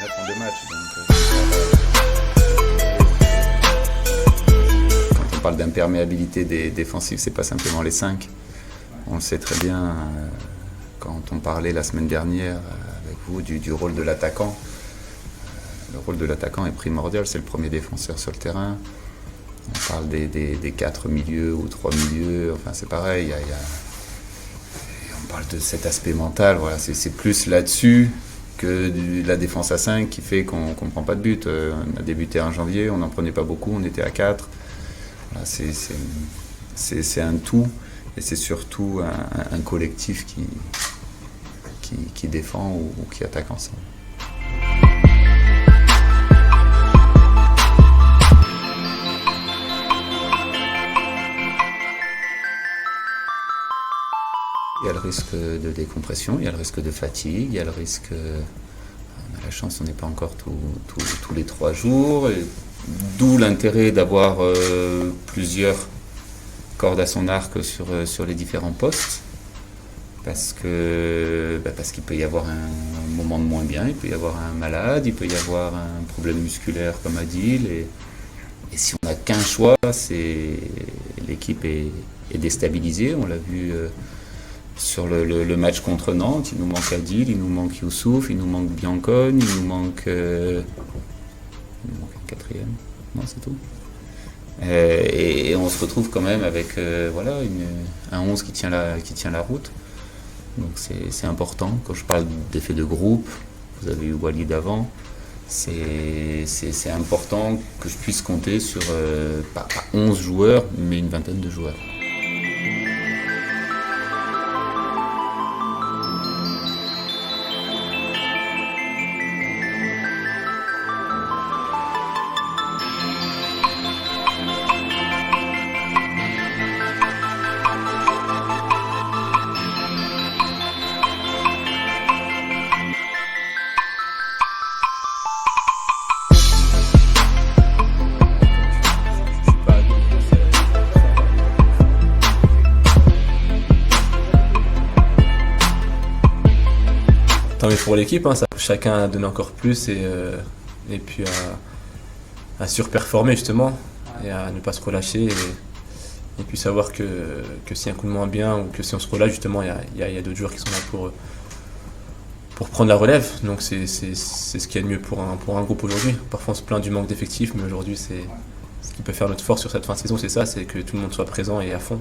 match en 2 matchs. Quand on parle d'imperméabilité défensive, c'est pas simplement les 5. On le sait très bien quand on parlait la semaine dernière avec vous du rôle de l'attaquant. Le rôle de l'attaquant est primordial, c'est le premier défenseur sur le terrain. On parle des 4 milieux ou 3 milieux, enfin c'est pareil, on parle de cet aspect mental, voilà, c'est plus là-dessus que la défense à 5 qui fait qu'on ne prend pas de but. On a débuté en janvier, on n'en prenait pas beaucoup, on était à 4. Voilà, c'est un tout et c'est surtout un collectif qui défend ou qui attaque ensemble. Il y a le risque de décompression, il y a le risque de fatigue, il y a le risque... On a la chance, on n'est pas encore tous les 3 jours, d'où l'intérêt d'avoir plusieurs cordes à son arc sur les différents postes, parce qu'il peut y avoir un moment de moins bien, il peut y avoir un malade, il peut y avoir un problème musculaire comme Adil, et si on n'a qu'un choix, l'équipe est déstabilisée, on l'a vu... Sur le match contre Nantes, il nous manque Adil, il nous manque Youssouf, il nous manque Biancone, il nous manque un 4e, non c'est tout. Et on se retrouve quand même avec un 11 qui tient la route. Donc c'est important. Quand je parle d'effet de groupe, vous avez eu Walid avant, c'est important que je puisse compter sur pas 11 joueurs, mais une vingtaine de joueurs. Tant mieux pour l'équipe, hein, chacun a donné encore plus et puis à surperformer justement et à ne pas se relâcher et puis savoir que s'il y a un coup de moins bien ou que si on se relâche justement il y a d'autres joueurs qui sont là pour prendre la relève, donc c'est ce qu'il y a de mieux pour un groupe aujourd'hui. Parfois on se plaint du manque d'effectifs, mais aujourd'hui c'est ce qui peut faire notre force sur cette fin de saison, c'est ça, c'est que tout le monde soit présent et à fond.